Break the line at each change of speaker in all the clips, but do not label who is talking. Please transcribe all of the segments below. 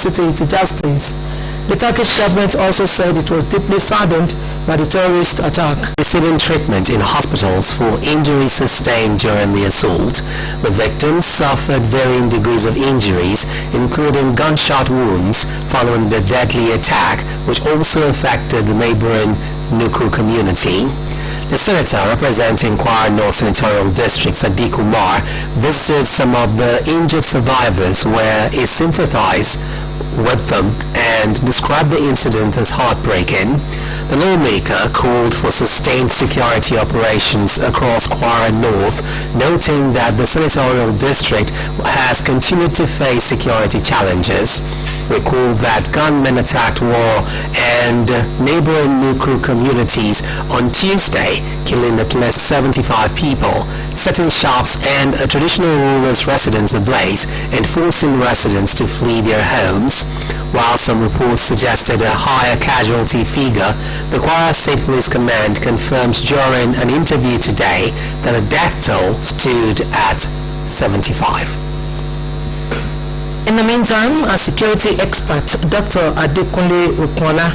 curiosity to justice. The Turkish government also said it was deeply saddened by the terrorist attack.
Receiving treatment in hospitals for injuries sustained during the assault. The victims suffered varying degrees of injuries, including gunshot wounds following the deadly attack, which also affected the neighboring Nuku community. The senator representing Kwara North Senatorial District, Sadiq Umar, visited some of the injured survivors where he sympathized with them and described the incident as heartbreaking. The lawmaker called for sustained security operations across Kwara North, noting that the senatorial district has continued to face security challenges. Recall that gunmen attacked War and neighboring Nuku communities on Tuesday, killing at least 75 people, setting shops and a traditional ruler's residence ablaze and forcing residents to flee their homes. While some reports suggested a higher casualty figure, the Kwara State Police Command confirmed during an interview today that the death toll stood at 75.
In the meantime, a security expert, Dr. Adekunle Okola,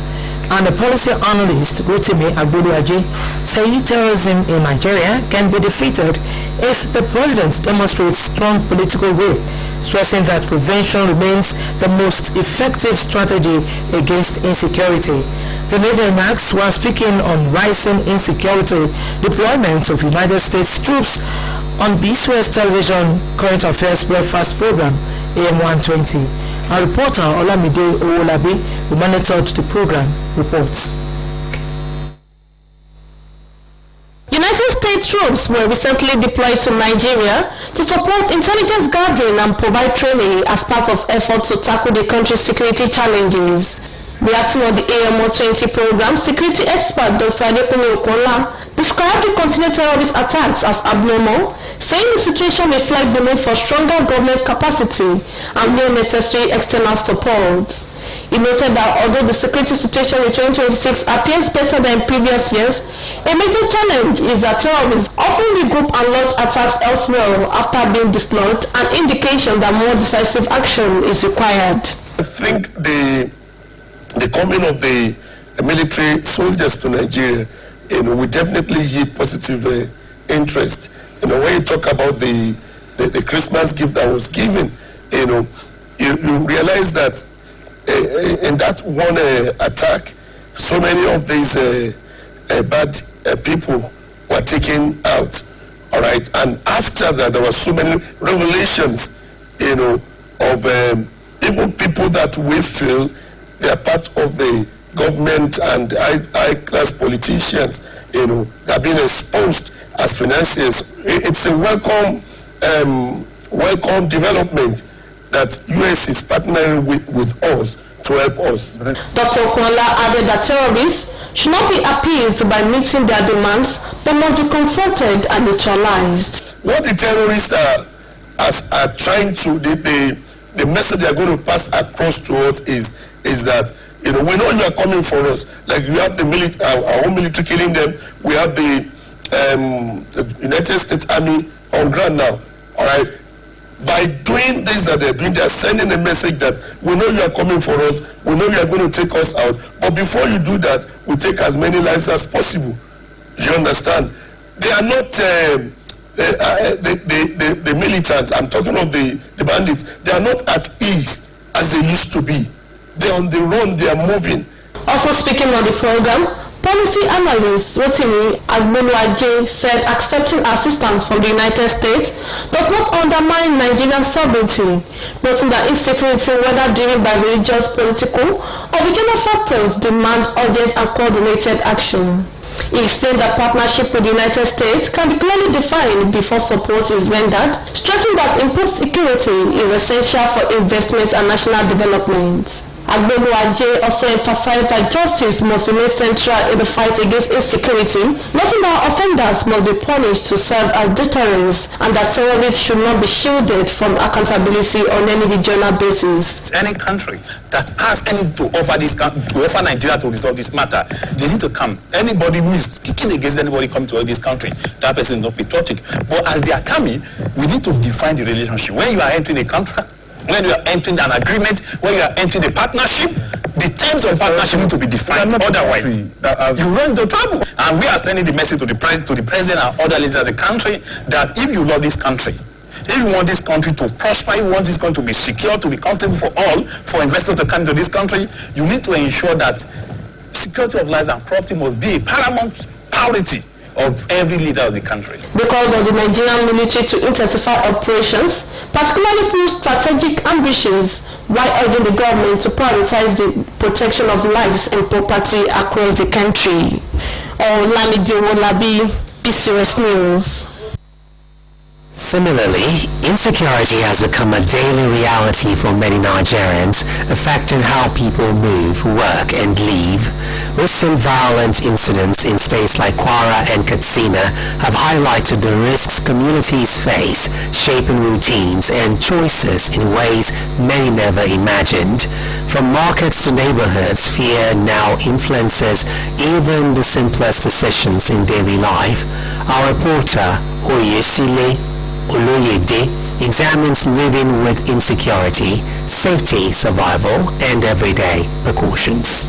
and a policy analyst, Rotimi Oluyole, say terrorism in Nigeria can be defeated if the president demonstrates strong political will, stressing that prevention remains the most effective strategy against insecurity. The made remarks while speaking on rising insecurity, deployment of United States troops on BCS Television Current Affairs Breakfast Program, AM 120. Our reporter Olamide Owolabi, who monitored the program, reports.
United States troops were recently deployed to Nigeria to support intelligence gathering and provide training as part of efforts to tackle the country's security challenges. Reacting on the AM 120 program, security expert Dr. Adekunle Okola described the continued terrorist attacks as abnormal, saying the situation reflects the need for stronger government capacity and where necessary external support. He noted that although the security situation in 2026 appears better than in previous years, a major challenge is that terrorists often regroup and launch attacks elsewhere after being dislodged, an indication that more decisive action is required.
I think the coming of the military soldiers to Nigeria, will definitely yield positive interest. When you talk about the Christmas gift that was given, you realize that in that one attack, so many of these bad people were taken out. All right, and after that, there were so many revelations, of even people that we feel they are part of the government and high-class politicians, that are being exposed as financiers. It's a welcome development that U.S. is partnering with us to help us.
Dr. Okola added that terrorists should not be appeased by meeting their demands, but must be confronted and neutralized.
What the terrorists are trying to, the message they are going to pass across to us is that, we know you are coming for us. Like we have our own military killing them. We have the United States Army on ground now. All right. By doing this that they're doing, they're sending a message that we know you are coming for us. We know you are going to take us out. But before you do that, we take as many lives as possible. You understand? They are not the militants. I'm talking of the bandits. They are not at ease as they used to be. They're on the run, they are moving.
Also speaking on the program, policy analyst Rotimi Oluyole said accepting assistance from the United States does not undermine Nigerian sovereignty, noting that insecurity, whether driven by religious, political, or regional factors, demand urgent and coordinated action. He explained that partnership with the United States can be clearly defined before support is rendered, stressing that improved security is essential for investment and national development. Oluyole also emphasized that justice must remain central in the fight against insecurity, noting that offenders must be punished to serve as deterrents and that terrorists should not be shielded from accountability on any regional basis.
Any country that has anything to offer Nigeria to resolve this matter, they need to come. Anybody who is kicking against anybody coming to this country, that person is not patriotic. But as they are coming, we need to define the relationship. When you are entering a contract, when you are entering an agreement, when you are entering a partnership, the terms of partnership need to be defined. Otherwise, you run into trouble. And we are sending the message to the president and other leaders of the country that if you love this country, if you want this country to prosper, if you want this country to be secure, to be comfortable for all, for investors to come to this country, you need to ensure that security of lives and property must be a paramount priority of every leader of the country.
The call on the Nigerian military to intensify operations, particularly through strategic ambitions, while urging the government to prioritize the protection of lives and property across the country. Oluyole, PCOS News.
Similarly, insecurity has become a daily reality for many Nigerians, affecting how people move, work and live. Recent violent incidents in states like Kwara and Katsina have highlighted the risks communities face, shaping routines and choices in ways many never imagined. From markets to neighborhoods, fear now influences even the simplest decisions in daily life. Our reporter, Oluyole, examines living with insecurity, safety, survival, and everyday precautions.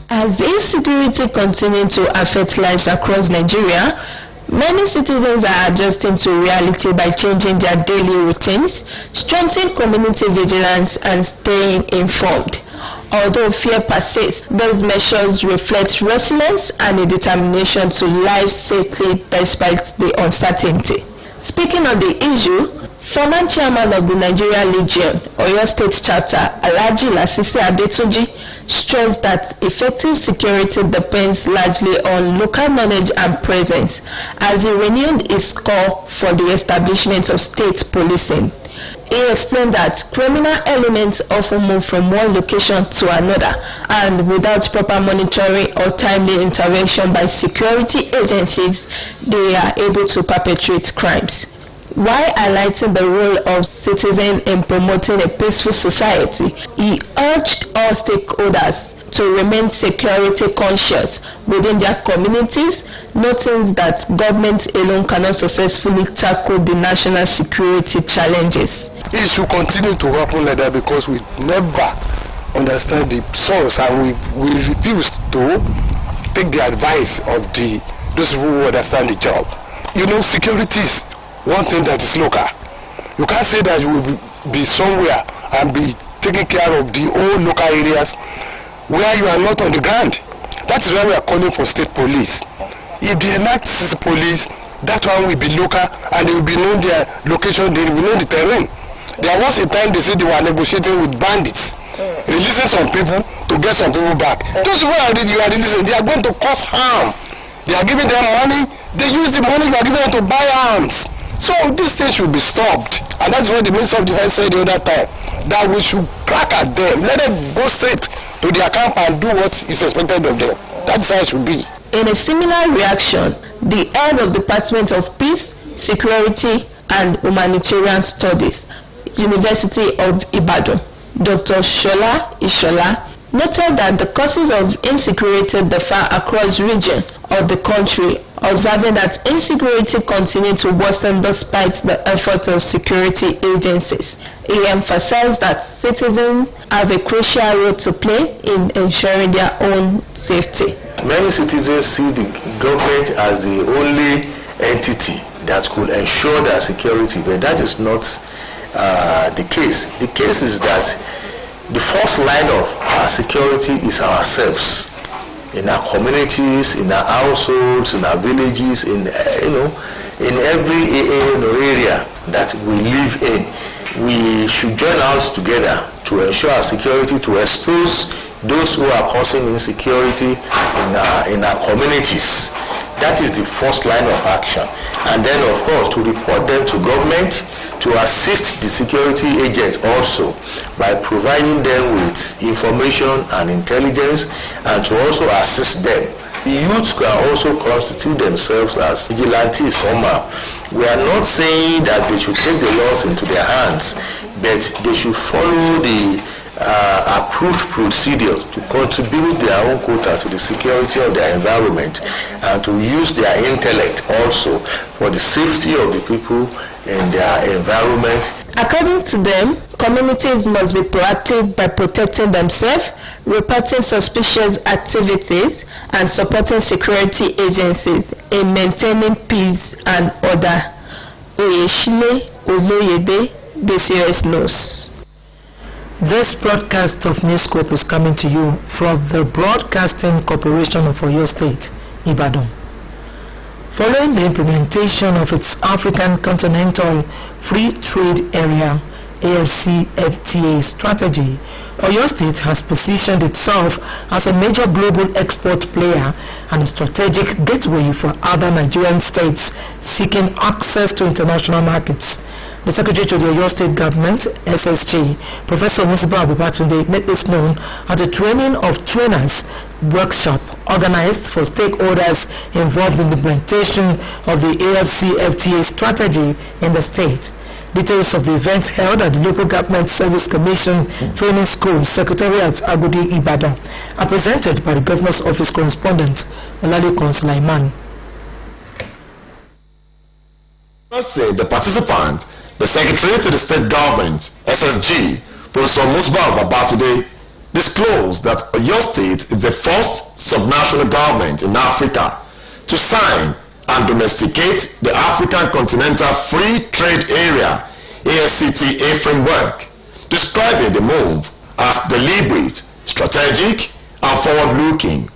As insecurity continues to affect lives across Nigeria, many citizens are adjusting to reality by changing their daily routines, strengthening community vigilance, and staying informed. Although fear persists, those measures reflect resilience and a determination to live safely despite the uncertainty. Speaking on the issue, former chairman of the Nigeria Legion, Oyo State Chapter, Alhaji Lasisi Adetunji, stressed that effective security depends largely on local knowledge and presence, as he renewed his call for the establishment of state policing. He explained that criminal elements often move from one location to another, and without proper monitoring or timely intervention by security agencies, they are able to perpetrate crimes. While highlighting the role of citizens in promoting a peaceful society, he urged all stakeholders to remain security conscious within their communities, noting that governments alone cannot successfully tackle the national security challenges.
It should continue to happen like that because we never understand the source, and we refuse to take the advice of those who understand the job. You know, security is one thing that is local. You can't say that you will be somewhere and be taking care of the whole local areas where you are not on the ground. That is why we are calling for state police. If they enact state police, that one will be local and they will be known their location, they will know the terrain. There was a time they said they were negotiating with bandits, releasing some people to get some people back. Those who you are releasing, they are going to cause harm. They are giving them money, they use the money they are giving them to buy arms. So this thing should be stopped. And that's what the Minister of Defense said the other time, that we should crack at them, let them go straight to their camp and do what is expected of them. That's how it should be.
In a similar reaction, the head of Department of Peace, Security and Humanitarian Studies, University of Ibadan, Dr. Shola Ishola, noted that the causes of insecurity differ across regions of the country, observing that insecurity continues to worsen despite the efforts of security agencies. He emphasized that citizens have a crucial role to play in ensuring their own safety.
Many citizens see the government as the only entity that could ensure their security, but that is not the case. The case is that the first line of our security is ourselves, in our communities, in our households, in our villages, in every area that we live in. We should join hands together to ensure our security, to expose those who are causing insecurity in our communities. That is the first line of action. And then, of course, to report them to government, to assist the security agents also by providing them with information and intelligence, and to also assist them. The youth can also constitute themselves as vigilantes somehow. We are not saying that they should take the laws into their hands, but they should follow the approved procedures to contribute their own quota to the security of their environment, and to use their intellect also for the safety of the people in their environment.
According to them, communities must be proactive by protecting themselves, reporting suspicious activities, and supporting security agencies in maintaining peace and order. Oluyole, BCS News.
This broadcast of Newscope is coming to you from the Broadcasting Corporation of Oyo State, Ibadan. Following the implementation of its African Continental Free Trade Area AfCFTA strategy, Oyo State has positioned itself as a major global export player and a strategic gateway for other Nigerian states seeking access to international markets. The Secretary to the Oyo State Government, SSG, Professor Musiba Abubatunde, made this known at a training of trainers workshop organized for stakeholders involved in the implementation of the AfCFTA strategy in the state. Details of the event held at the Local Government Service Commission Training School, Secretariat, Agodi, Ibadan, are presented by the Governor's Office correspondent, Oluyole Sulaiman.
The participant, the Secretary to the State Government, SSG, Professor Musiba Abubatunde, disclosed that Oyo State is the first subnational government in Africa to sign and domesticate the African Continental Free Trade Area AfCFTA framework, describing the move as deliberate, strategic, and forward-looking.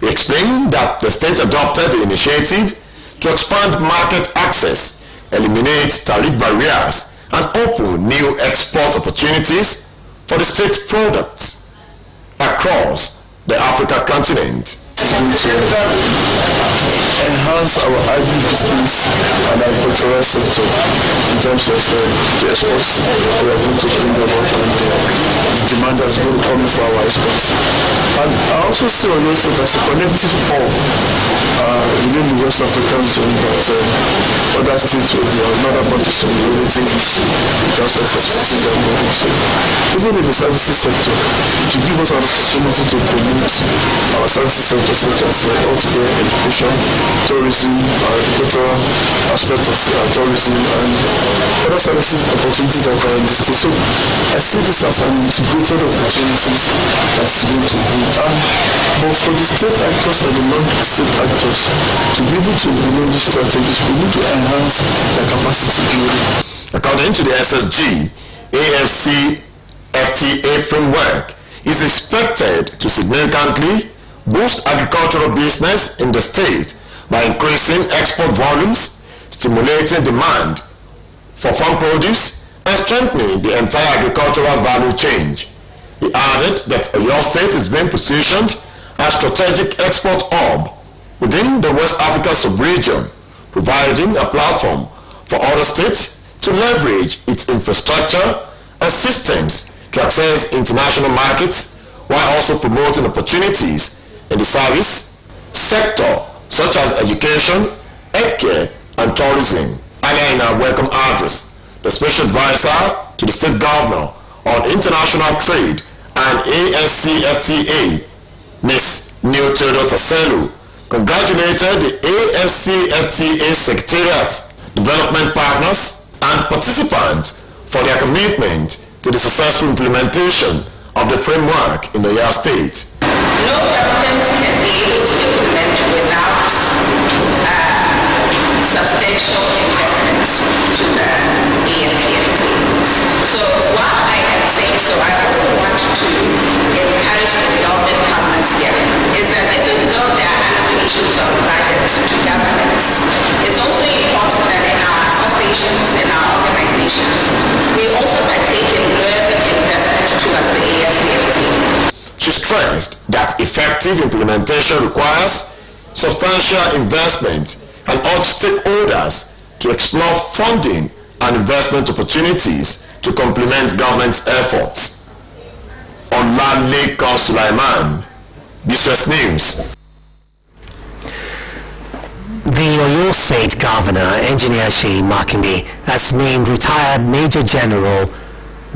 He explained that the state adopted the initiative to expand market access, eliminate tariff barriers, and open new export opportunities for the state products across the African continent.
It's going to enhance our agribusiness and agricultural sector in terms of the exports we are going to bring about and the demand that's going to come in for our exports. And I also see Oyo State as a connective hub within the West African zone that other states will be another parties will be relating with in terms of exporting their goods. So even in the services sector, to give us an opportunity to promote our services sector such as healthcare, education, tourism, agricultural aspect of tourism, and other services opportunities that are in the state. So I see this as an integrated opportunities that is going to be done. But for the state actors and the non-state actors to be able to implement these strategies, we need to enhance their capacity building.
According to the SSG, AfCFTA framework is expected to significantly boost agricultural business in the state by increasing export volumes, stimulating demand for farm produce, and strengthening the entire agricultural value chain. He added that Oyo State is being positioned as strategic export hub within the West Africa sub-region, providing a platform for other states to leverage its infrastructure and systems to access international markets while also promoting opportunities in the service sector such as education, healthcare, and tourism. Earlier in our welcome address, the Special Advisor to the State Governor on International Trade and AfCFTA, Ms. Newscope Taselu, congratulated the AfCFTA Secretariat, development partners, and participants for their commitment to the successful implementation of the framework in Oyo State.
No government can be able to implement without substantial investment to the AfCFTA. So while I am saying so, I also want to encourage the development partners here is that even though there are allocations of budget to governments, it's also important that in our associations, in our organizations, we also partake in learning investment towards the AfCFTA.
She stressed that effective implementation requires substantial investment and urged stakeholders to explore funding and investment opportunities to complement government's efforts. Oluyole Sulaiman, BCS News.
The Oyo State Governor, Engineer Seyi Makinde, has named retired Major General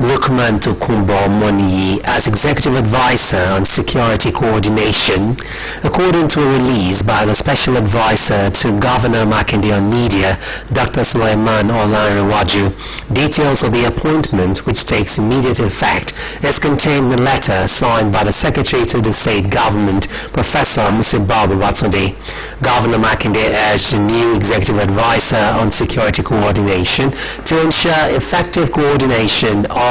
Lukman Tokumbo Moniyi as Executive Advisor on Security Coordination. According to a release by the Special Advisor to Governor Makinde on Media, Dr. Sulaiman Olanrewaju, details of the appointment, which takes immediate effect, is contained in a letter signed by the Secretary to the State Government, Professor Musibabu Batunde. Governor Makinde urged the new Executive Advisor on Security Coordination to ensure effective coordination of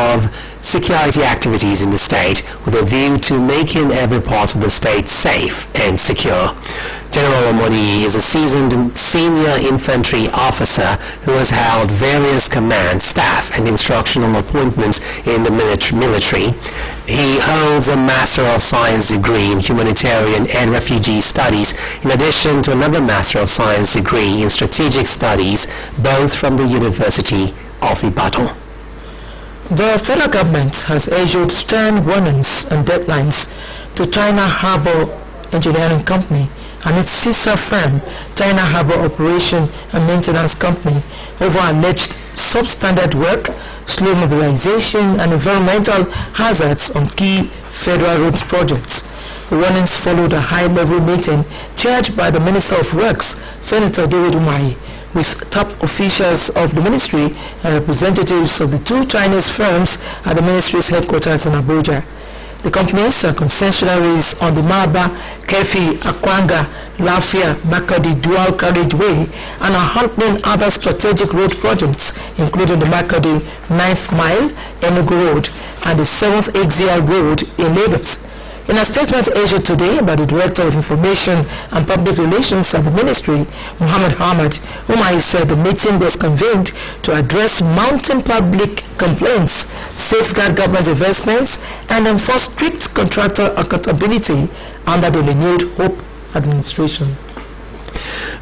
security activities in the state with a view to making every part of the state safe and secure. General Omoni is a seasoned senior infantry officer who has held various command, staff and instructional appointments in the military. He holds a Master of Science degree in Humanitarian and Refugee Studies, in addition to another Master of Science degree in Strategic Studies, both from the University of Ibadan.
The federal government has issued stern warnings and deadlines to China Harbour Engineering Company and its sister firm, China Harbour Operation and Maintenance Company, over alleged substandard work, slow mobilization and environmental hazards on key federal roads projects. The warnings followed a high-level meeting chaired by the Minister of Works, Senator David Umahi, with top officials of the ministry and representatives of the two Chinese firms at the ministry's headquarters in Abuja. The companies are concessionaries on the Maba, Kefi, Akwanga, Lafia, Makadi dual carriageway and are handling other strategic road projects, including the Makadi 9th Mile, Enugu Road, and the 7th Exia Road in Lagos. In a statement issued today by the Director of Information and Public Relations at the Ministry, Muhammad Ahmad, Umahi said the meeting was convened to address mounting public complaints, safeguard government investments, and enforce strict contractor accountability under the renewed Hope administration.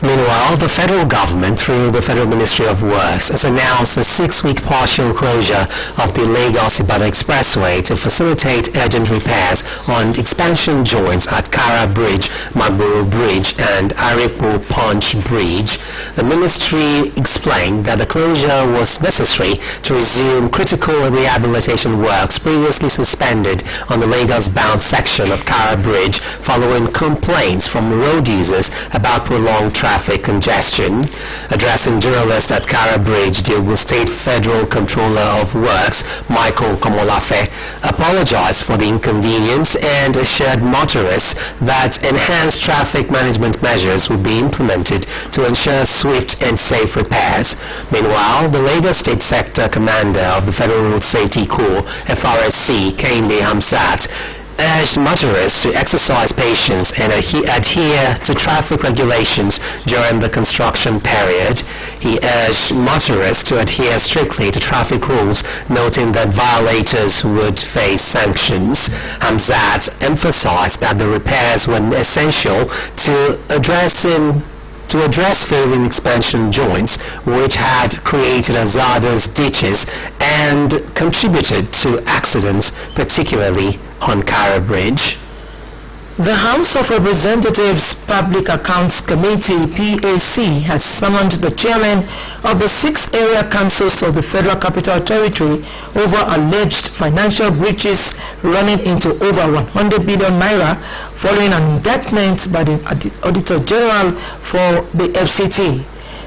Meanwhile, the federal government, through the Federal Ministry of Works, has announced a 6-week partial closure of the Lagos-Ibadan Expressway to facilitate urgent repairs on expansion joints at Kara Bridge, Maburu Bridge, and Arepo Punch Bridge. The ministry explained that the closure was necessary to resume critical rehabilitation works previously suspended on the Lagos-bound section of Kara Bridge following complaints from road users about prolonged traffic congestion. Addressing journalists at Kara Bridge, the Ogun State Federal Controller of Works, Michael Komolafe, apologized for the inconvenience and assured motorists that enhanced traffic management measures would be implemented to ensure swift and safe repairs. Meanwhile, the Lagos State Sector Commander of the Federal Road Safety Corps, FRSC, Kehinde Hamzat, urged motorists to exercise patience and adhere to traffic regulations during the construction period. He urged motorists to adhere strictly to traffic rules, noting that violators would face sanctions. Hamzat emphasized that the repairs were essential to address failing expansion joints, which had created hazardous ditches and contributed to accidents, particularly on Kara Bridge.
The House of Representatives Public Accounts Committee, PAC, has summoned the chairman of the 6 area councils of the Federal Capital Territory over alleged financial breaches running into over 100 billion naira following an indictment by the Auditor General for the FCT.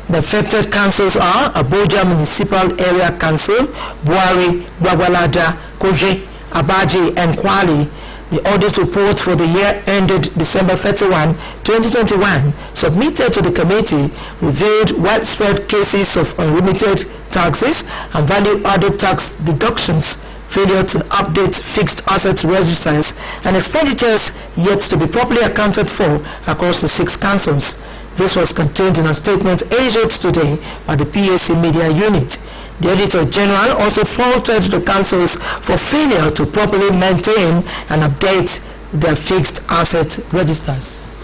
The affected councils are Abuja Municipal Area Council, Buhari, Gwagwalada, Koje, Abaji, and Kwali. The audit report for the year ended December 31, 2021, submitted to the committee, revealed widespread cases of unlimited taxes and value-added tax deductions, failure to update fixed assets registers, and expenditures yet to be properly accounted for across the 6 councils. This was contained in a statement issued today by the PAC Media Unit. The Auditor General also faulted the councils for failure to properly maintain and update their fixed asset registers.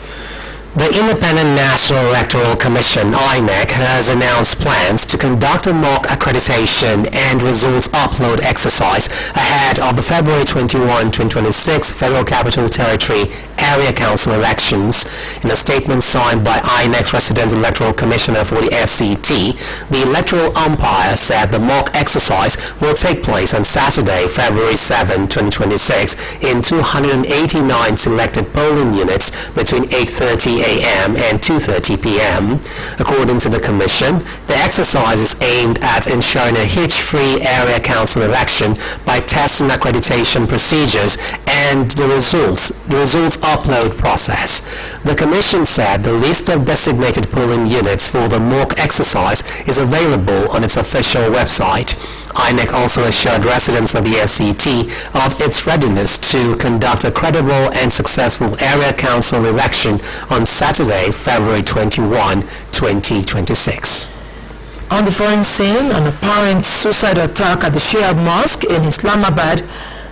The Independent National Electoral Commission, INEC, has announced plans to conduct a mock accreditation and results upload exercise ahead of the February 21, 2026 Federal Capital Territory Area Council elections. In a statement signed by INEC's Resident Electoral Commissioner for the FCT, the electoral umpire said the mock exercise will take place on Saturday, February 7, 2026 in 289 selected polling units between 8:30 a.m. and 2:30 p.m. According to the Commission, the exercise is aimed at ensuring a hitch-free area council election by testing accreditation procedures and the results upload process. The Commission said the list of designated polling units for the mock exercise is available on its official website. INEC also assured residents of the FCT of its readiness to conduct a credible and successful area council election on Saturday, February 21, 2026.
On the foreign scene, an apparent suicide attack at the Shia Mosque in Islamabad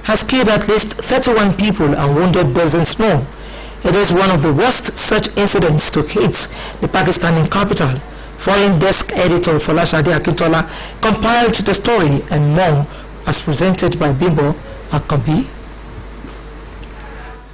has killed at least 31 people and wounded dozens more. It is one of the worst such incidents to hit the Pakistani capital. Foreign desk editor Folashade Akintola compiled the story and more as presented by Bimbo Akabi.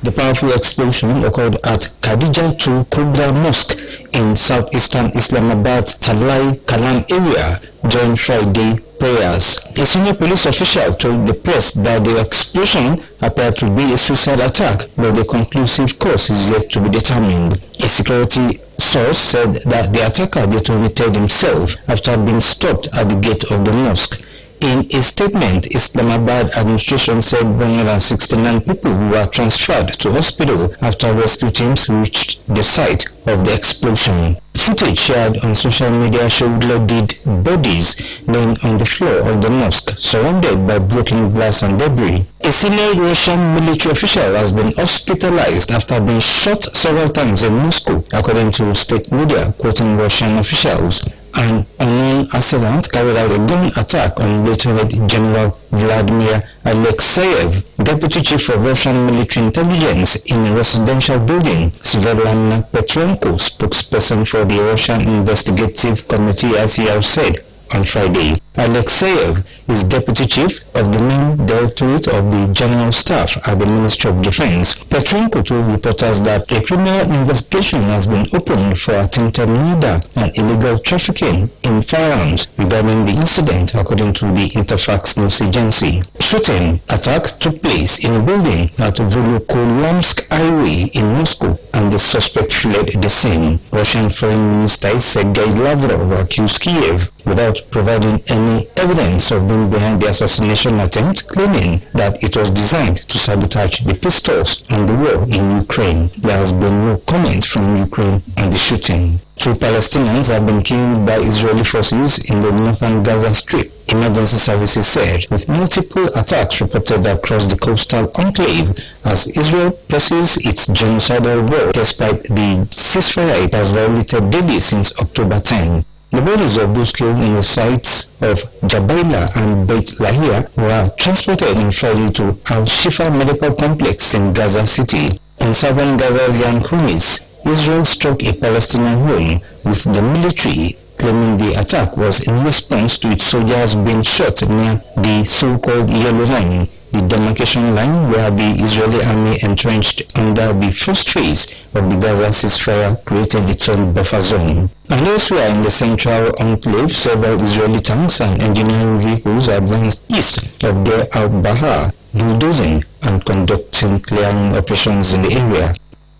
The powerful explosion occurred at Khadija II Kubra Mosque in southeastern Islamabad's Talai Kalam area during Friday prayers. A senior police official told the press that the explosion appeared to be a suicide attack, but the conclusive cause is yet to be determined. A security source said that the attacker detonated himself after being stopped at the gate of the mosque. In a statement, Islamabad administration said 169 people were transferred to hospital after rescue teams reached the site of the explosion. Footage shared on social media showed loaded bodies laying on the floor of the mosque, surrounded by broken glass and debris. A senior Russian military official has been hospitalized after being shot several times in Moscow, according to state media, quoting Russian officials. An unknown assailant carried out a gun attack on Lieutenant General Vladimir Alexeyev, Deputy Chief of Russian Military Intelligence, in a residential building. Svetlana Petrenko, spokesperson for the Russian Investigative Committee, RCR, said on Friday. Alexeyev is Deputy Chief of the Main Directorate of the General Staff at the Ministry of Defense. Petrenko told reporters that a criminal investigation has been opened for attempted murder and illegal trafficking in firearms regarding the incident, according to the Interfax news agency. Shooting attack took place in a building at Volokolamsk Highway in Moscow, and the suspect fled the scene. Russian Foreign Minister Sergei Lavrov accused Kiev without providing any evidence of being behind the assassination attempt, claiming that it was designed to sabotage the pistols on the war in Ukraine. There has been no comment from Ukraine on the shooting. 2 Palestinians have been killed by Israeli forces in the northern Gaza Strip, emergency services said, with multiple attacks reported across the coastal enclave as Israel presses its genocidal war despite the ceasefire it has violated daily since October 10. The bodies of those killed in the sites of Jabaila and Beit Lahia were transported on Friday to Al-Shifa Medical Complex in Gaza City. In southern Gaza's Yan Khunis, Israel struck a Palestinian home, with the military claiming the attack was in response to its soldiers being shot near the so-called Yellow Line, the demarcation line where the Israeli army entrenched under the first phase of the Gaza ceasefire, creating its own buffer zone. And elsewhere in the central enclave, several Israeli tanks and engineering vehicles advanced east of Deir al-Bahar, bulldozing and conducting clearing operations in the area.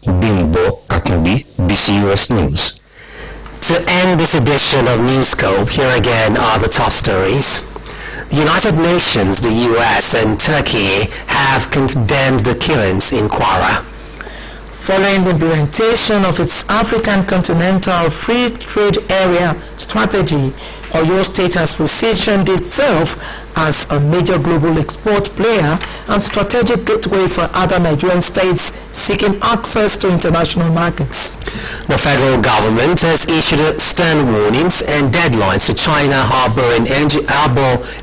Bimbo Akabi, BCUS News.
To end this edition of Newscope, here again are the top stories. The United Nations, the US, and Turkey have condemned the killings in Kwara.
Following the implementation of its African Continental Free Trade Area strategy, Oyo State has positioned itself as a major global export player and strategic gateway for other Nigerian states seeking access to international markets.
The federal government has issued stern warnings and deadlines to China Harbour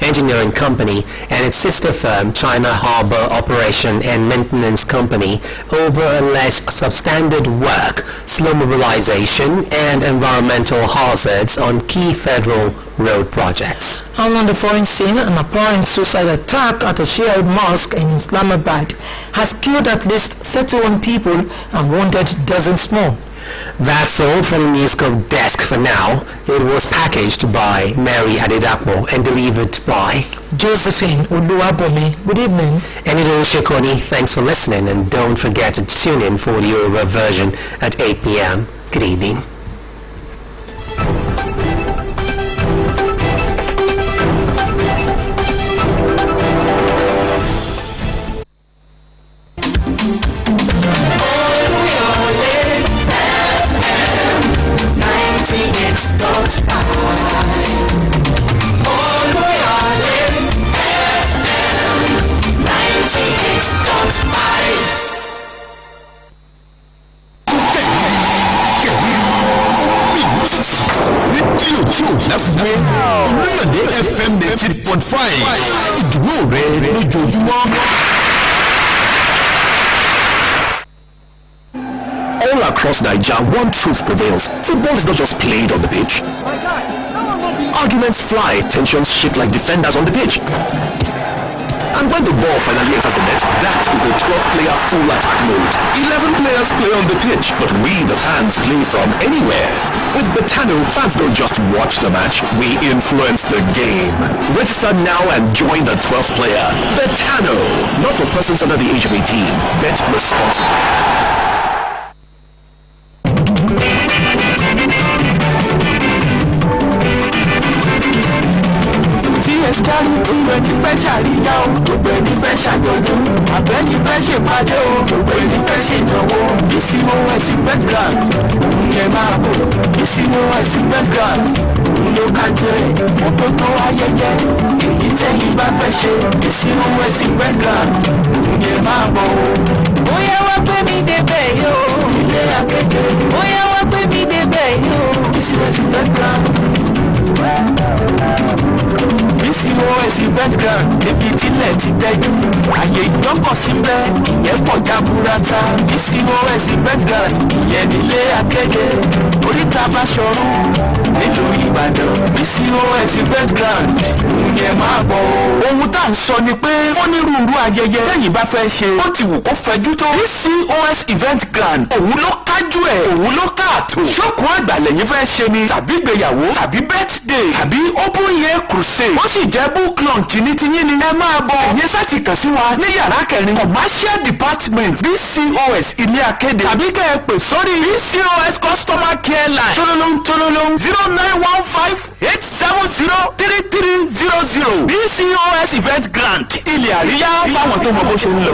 Engineering Company and its sister firm China Harbour Operation and Maintenance Company over alleged substandard work, slow mobilization and environmental hazards on key federal road projects.
And on the foreign scene, an apparent suicide attack at a Shiite mosque in Islamabad has killed at least 31 people and wounded dozens more.
That's all from the Newscope desk for now. It was packaged by Mary Adedapo and delivered by
Josephine Oluyole. Good evening.
Enido Shekoni, thanks for listening, and don't forget to tune in for the Yoruba version at 8 p.m. Good evening.
Oluyole FM 90.5 ìdùnnú rẹ lójoojúmọ́. All across Nigeria, one truth prevails. Football is not just played on the pitch. Arguments fly, tensions shift like defenders on the pitch. And when the ball finally enters the net, that is the 12th player full attack mode. 11 players play on the pitch, but we, the fans, play from anywhere. With Betano, fans don't just watch the match, we influence the game. Register now and join the 12th player. Betano, not for persons under the age of 18. Bet responsibly.
Charity ẹni fẹ́ ṣàríyá o, gbogbo ẹni fẹ́ ṣàjọ̀dún, àbẹ́ni fẹ́ ṣèpàdé o, gbogbo ẹni fẹ́ ṣènáwó. BCOS event grand, òun yẹn máa bò. BCOS event grand, òun ló kájọ ẹ̀. Fọ́tò tó ayẹyẹ, èyí tẹ́yìn bá fẹ́ ṣe. BCOS event grand, òun yẹn máa bọ̀ o. Bóyá wá pé mi débẹ̀ yóò, ilé akéde. Bóyá wá pé mi débẹ̀ yóò, BCOS event grand. BCOS event grand débi tílẹ̀ ti dẹ́jú àyè ìdọ́kọ̀ síbẹ̀ ìyẹn pọ̀ jaburata. BCOS event grand ìyẹn nílé akéde oríta Báṣọ̀run nílùú Ìbàdàn. BCOS event grand ìyẹn máa bọ̀ o. Ohun tá à ń sọ ni pé fọ́nírúurú ayẹyẹ tẹ́yìn bá fẹ́ ṣe ó ti wù kó fẹjú tó. BCOS event grand òun ló kájú ẹ̀ òun ló káàtó. ṣókùn àgbà lẹ́yìn fẹ́ ṣe ni tàbí ìgbéyàwó tàbí birthday tàbí open year crusade. ó sì jẹ́ book launch ní tiyín ni ẹ máa bọ̀. ẹ̀yin sá ti kàn sí wa ní yàrá kẹrin commercial department BCOS ilé akéde tàbí kẹ́ ẹ pè sórí BCOS customer care line tololong 0915-870-3300. BCOS event grant ilé àríyá fáwọn tó mọ bó ṣe ń lọ.